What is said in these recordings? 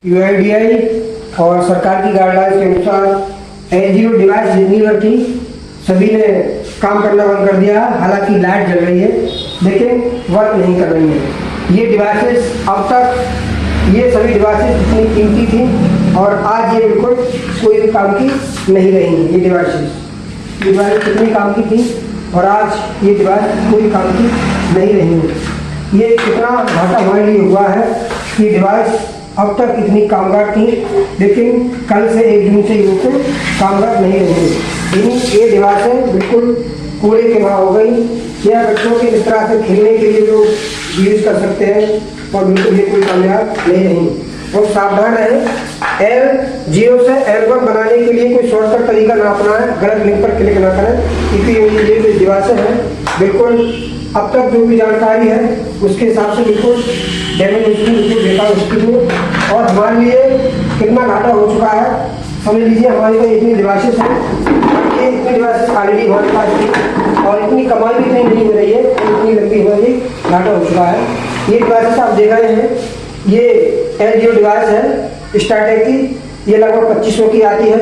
UIDAI और सरकार की गाइडलाइंस के अनुसार एलजीओ डिवाइस जितनी बार थी सभी ने काम करना बंद कर दिया। हालांकि लाइट जल रही है लेकिन वर्क नहीं कर रही है। ये डिवाइसेस अब तक ये सभी डिवाइसेस इतनी कीमती थी और आज ये बिल्कुल कोई भी काम की नहीं रही हैं। ये डिवाइस कितनी काम की थी और आज ये डिवाइस कोई काम की नहीं रही है। ये कितना घाटा हमारे लिए हुआ है कि डिवाइस अब तक इतनी कामगार थी लेकिन कल से 1 जून से ये कामगार नहीं रहेंगे। ये डिवाइसें बिल्कुल कूड़े के भाव हो गई। यह बच्चों के इस तरह से खेलने के लिए जो यूज कर सकते हैं और बिल्कुल ये कोई कामयाब नहीं रही। और सावधान रहें, LGO से एल्बम बनाने के लिए कोई शॉर्टकट तरीका ना अपनाएं, गलत लिंक पर क्लिक ना करें क्योंकि ये जो डिवाइसें हैं बिल्कुल अब तक जो भी जानकारी है उसके हिसाब से बिल्कुल डैमेज बिल्कुल बेकार स्थिति में। और हमारे लिए कितना घाटा हो चुका है समझ लीजिए। हमारे पास इतनी डिवाइसेस हैं, ये इतनी डिवाइसेस ऑलरेडी हमारे पास थी और इतनी कमाई भी नहीं हो रही है, इतनी लंबी हमारी घाटा हो चुका है। ये डिवाइसेस आप देख रहे हैं, ये LGO डिवाइस है स्टार्टेक की, ये लगभग 2500 की आती है।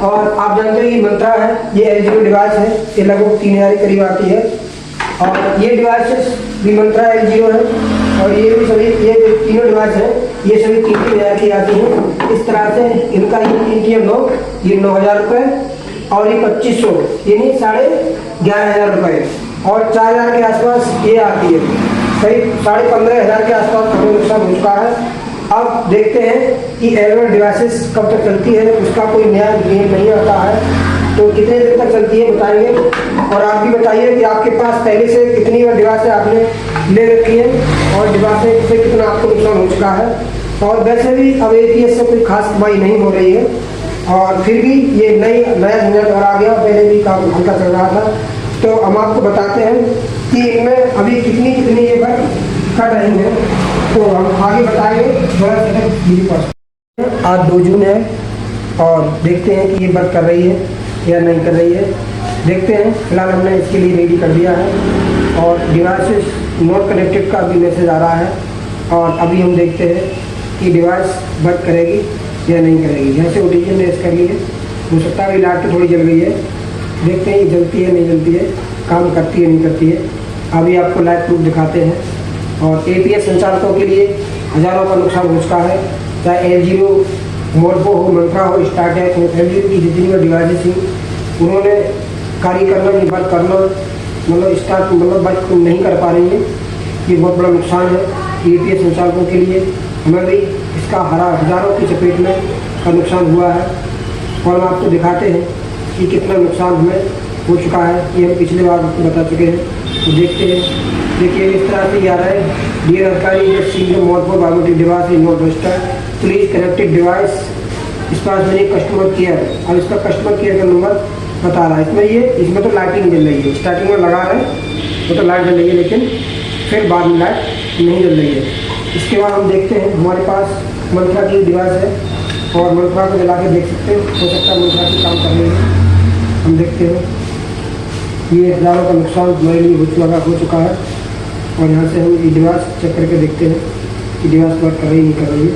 और आप जानते हैं ये मंत्रा है, ये LGO डिवाइस है, ये लगभग 3000 के करीब आती है। और ये डिवाइसेस भी मंत्रा LGO है और ये भी सभी ये तीनों डिवाइस हैं, ये सभी 3000 की आती हैं। इस तरह से इनका ये 9,000 रुपये और ये 2500 यानी 11,500 रुपये और 4,000 के आसपास ये आती है। करीब 15,500 के आसपास हमें नुकसान हो चुका है। अब देखते हैं कि एलवर डिवाइसेस कब तक चलती है, उसका कोई नया गेम नहीं आता है तो कितने देर तक चलती है बताएंगे। और आप भी बताइए कि आपके पास पहले से कितनी बार डिवाइसें आपने ले रखी है और डिवाइसें से कितना आपको नुकसान हो चुका है। और वैसे भी अब APS से कोई खास कमाई नहीं हो रही है और फिर भी ये नया झंझट और आ गया, पहले भी काम हल्का चल रहा था। तो हम आपको बताते हैं कि इनमें अभी कितनी ये वर्क कर रही हैं, तो हम आगे बताएंगे। आज 2 जून है और देखते हैं कि ये वर्क कर रही है या नहीं कर रही है, देखते हैं। फिलहाल हमने इसके लिए रेडी कर दिया है और डिवाइसेस नॉट कनेक्टेड का भी मैसेज आ रहा है। और अभी हम देखते हैं कि डिवाइस वर्क करेगी या नहीं करेगी। जैसे ओरिजिन रेस कर लिए, हो सकता है लाइट थोड़ी जल गई है, देखते हैं ये जलती है नहीं जलती है, काम करती है नहीं करती है। अभी आपको लाइव प्रूफ दिखाते हैं। और APS संचालकों के लिए हज़ारों का नुकसान हो चुका है, चाहे LGO मोरबो हो, मंत्रा हो, स्टार्टेक हो, LGO की जितनी भी डिवाइसेस थी उन्होंने कार्य करना नहीं, वर्क करना मतलब वर्क नहीं कर पा रही है। ये बहुत बड़ा नुकसान है APS संचालकों के लिए। हमें भी इसका हज़ारों की चपेट में का नुकसान हुआ है और हम आपको दिखाते हैं कि कितना नुकसान हमें हो चुका है। ये हम पिछले बार आपको बता चुके हैं। तो देखते हैं, देखिए इस तरह से आ रहा है, डियर अधिकारी मोरबो biometric device in not registered, please connected device. इस पास मैंने कस्टमर केयर, अब इसका कस्टमर केयर का नंबर बता रहा है। इसमें तो लाइटिंग जल रही है, स्टार्टिंग में लगा रहे हैं वो तो लाइट जल रही है लेकिन फिर बाद में लाइट नहीं जल रही है। इसके बाद हम देखते हैं, हमारे पास मंत्रा की डिवाइस है और मंत्रा को जला के देख सकते हैं, हो सकता है मंत्रा की काम कर रही है। हम देखते हैं ये हज़ारों का नुकसान हमारे लिए हो चुका है। और यहाँ से हम ये डिवाइस चेक करके देखते हैं कि डिवाइस वर्क कर रही नहीं कर रही है।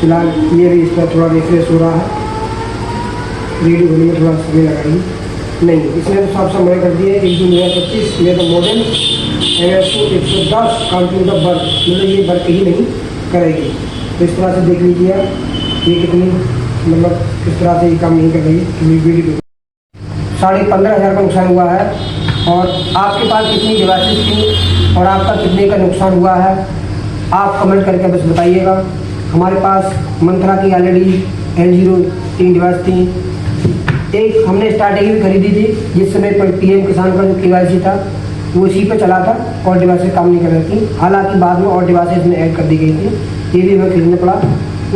फिलहाल ये भी इस पर थोड़ा रिफ्रेश हो रहा है, रीडिंग होने में थोड़ा समय लगाएगी। नहीं, इसने तो साफ समय कर दिया है 1 जून 2025 में तो model MS2 110 counting the work, मतलब ये वर्क ही नहीं करेगी। तो इस तरह से देख लीजिए आप ये कितनी मतलब किस तरह से ये काम नहीं कर रही है। 15,500 का नुकसान हुआ है। और आपके पास कितनी डिवाइसेस थी और आपका कितने का नुकसान हुआ है आप कमेंट करके बस बताइएगा। हमारे पास मंत्रा की ऑलरेडी LGO 3 डिवाइस थी। एक हमने स्टार्टिंग भी खरीदी थी जिस समय पर PM किसान का जो KYC था वो उसी पर चला था और डिवाइसेस काम नहीं कर रही थी। हालांकि बाद में और डिवाइसेस में ऐड कर दी गई थी, ये भी हमें खरीदना पड़ा।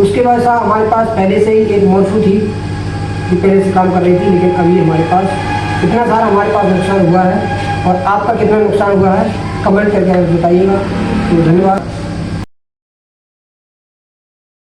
उसके बाद हमारे पास पहले से ही एक मोरफू थी जो पहले से काम कर रही थी, लेकिन अभी हमारे पास इतना सारा हमारे पास नुकसान हुआ है। और आपका कितना नुकसान हुआ है कमेंट करके बताइएगा। तो धन्यवाद।